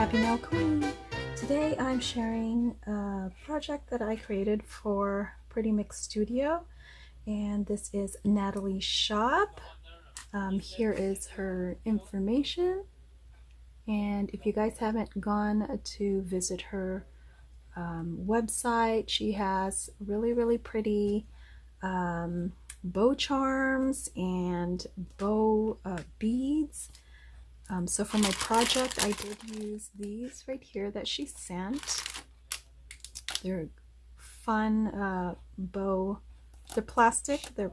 Happymailqueen. Today I'm sharing a project that I created for Pretty Mix Studio, and this is Natalie's shop. Here is her information, and if you guys haven't gone to visit her website, she has really pretty bow charms and bow beads. So for my project, I did use these right here that she sent. They're fun bow, they're plastic, they're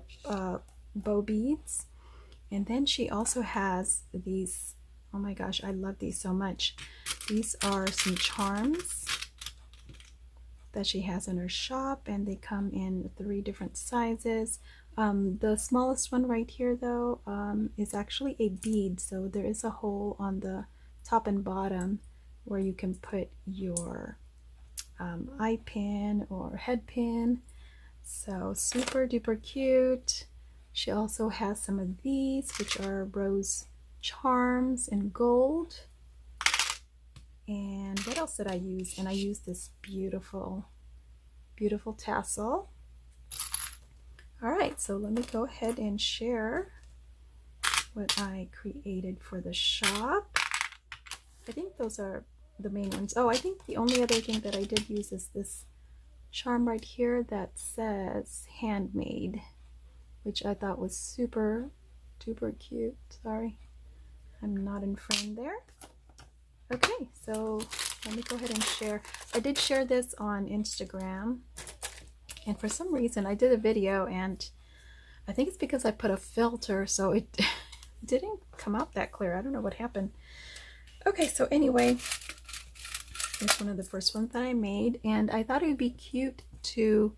bow beads. And then she also has these, oh my gosh, I love these so much. These are some charms that she has in her shop, and they come in 3 different sizes. The smallest one right here though is actually a bead, so there is a hole on the top and bottom where you can put your eye pin or head pin. So super duper cute. She also has some of these, which are rose charms in gold. And what else did I use? And I used this beautiful tassel. All right, so let me go ahead and share what I created for the shop. I think those are the main ones. Oh, I think the only other thing that I did use is this charm right here that says handmade, which I thought was super duper cute. Sorry, I'm not in frame there. Okay, so let me go ahead and share. I did share this on Instagram, and for some reason I did a video, and I think it's because I put a filter, so it didn't come out that clear. I don't know what happened. Okay, so anyway, here's one of the first ones that I made, and I thought it would be cute to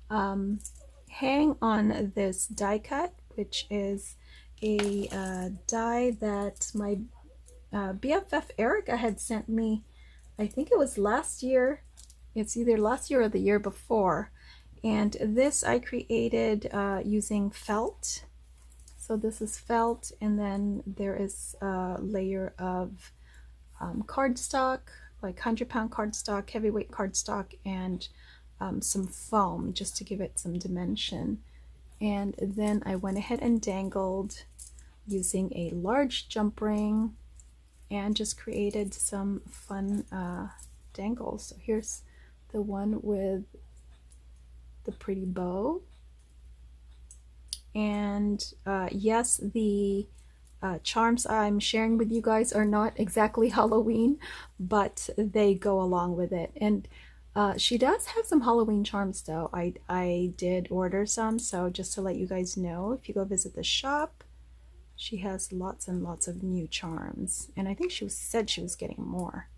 hang on this die cut, which is a die that my BFF Erica had sent me. I think it was last year. It's either last year or the year before. And this I created using felt. So this is felt, and then there is a layer of cardstock, like 100-pound cardstock, heavyweight cardstock, and some foam just to give it some dimension. And then I went ahead and dangled using a large jump ring and just created some fun dangles. So here's the one with the pretty bow. And yes, the charms I'm sharing with you guys are not exactly Halloween, but they go along with it. And she does have some Halloween charms though. I did order some, so just to let you guys know, if you go visit the shop, she has lots and lots of new charms, and I think she said she was getting more.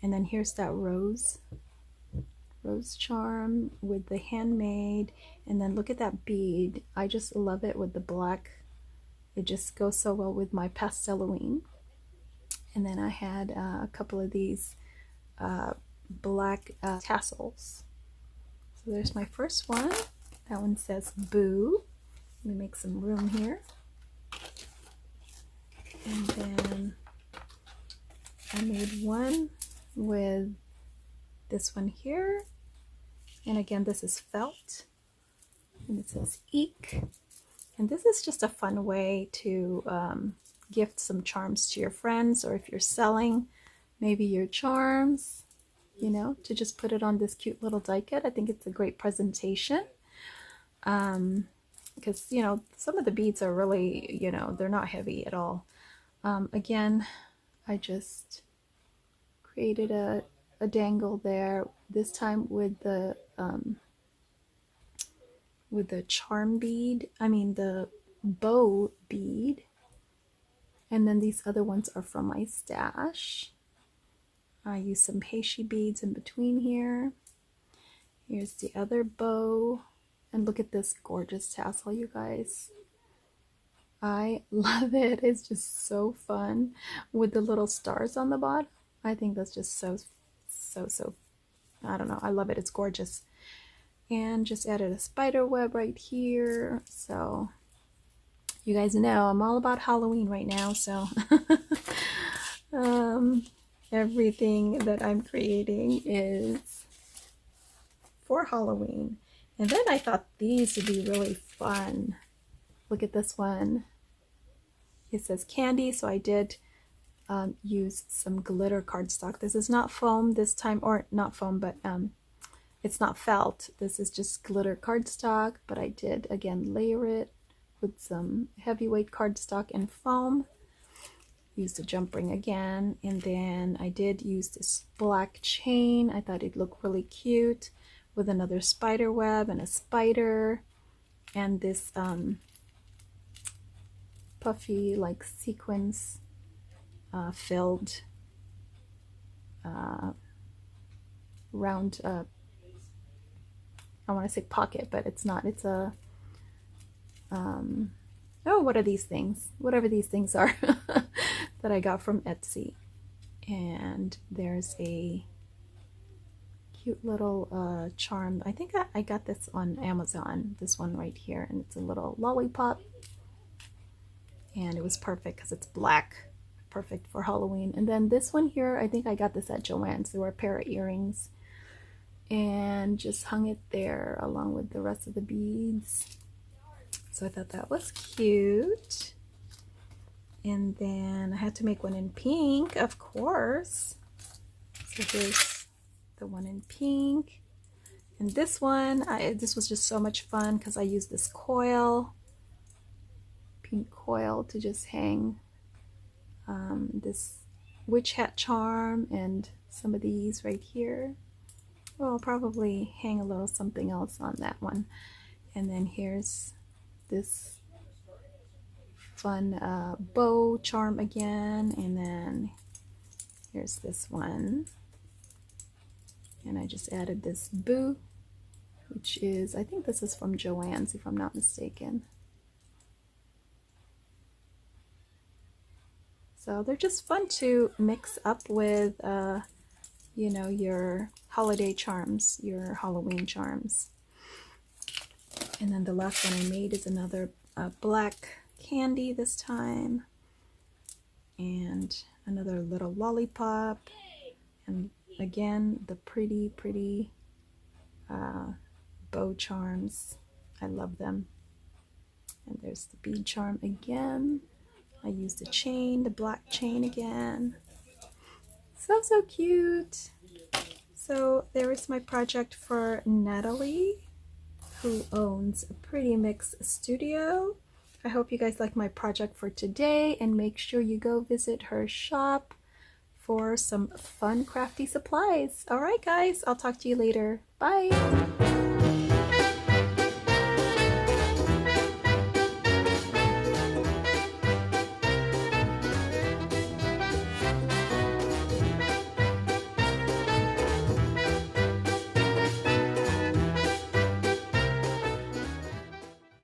And then here's that rose charm with the handmade, and then look at that bead. I just love it with the black. It just goes so well with my pasteloine. And then I had a couple of these black tassels. So there's my first one. That one says boo. Let me make some room here. And then I made one with this one here, and again this is felt, and it says eek. And this is just a fun way to gift some charms to your friends, or if you're selling maybe your charms, you know, to just put it on this cute little die cut. I think it's a great presentation, because you know, some of the beads are really, you know, they're not heavy at all. Again, I just created a dangle there, this time with the charm bead, I mean the bow bead. And then these other ones are from my stash. I used some heishi beads in between here. Here's the other bow, and look at this gorgeous tassel, you guys. I love it. It's just so fun with the little stars on the bottom. I think that's just so I don't know, I love it. It's gorgeous. And just added a spider web right here. So you guys know I'm all about Halloween right now, so Everything that I'm creating is for Halloween. And then I thought these would be really fun. Look at this one. It says candy, so I did use some glitter cardstock. This is not foam this time, or not foam, but it's not felt. This is just glitter cardstock, but I did again layer it with some heavyweight cardstock and foam. Used a jump ring again, and then I did use this black chain. I thought it'd look really cute with another spider web and a spider, and this puffy like sequins filled round I want to say pocket, but it's not. It's a oh, what are these things? Whatever these things are that I got from Etsy. And there's a cute little charm. I think I got this on Amazon, this one right here, and it's a little lollipop. And it was perfect because it's black, perfect for Halloween. And then this one here, I think I got this at Joann's. There were a pair of earrings, and just hung it there along with the rest of the beads. So I thought that was cute. And then I had to make one in pink, of course. So here's the one in pink. And this one, this was just so much fun because I used this coil, pink coil, to just hang this witch hat charm and some of these right here. Well, I'll probably hang a little something else on that one. And then here's this fun bow charm again, and then here's this one, and I just added this boo, which is, I think this is from Joann's if I'm not mistaken. So they're just fun to mix up with you know, your holiday charms, your Halloween charms. And then the last one I made is another black candy this time, and another little lollipop, and again the pretty bow charms. I love them. And there's the bead charm again. I used the chain, the black chain again. So cute. So there is my project for Natalie, who owns a Pretty Mix Studio. I hope you guys like my project for today, and make sure you go visit her shop for some fun crafty supplies. All right guys, I'll talk to you later. Bye.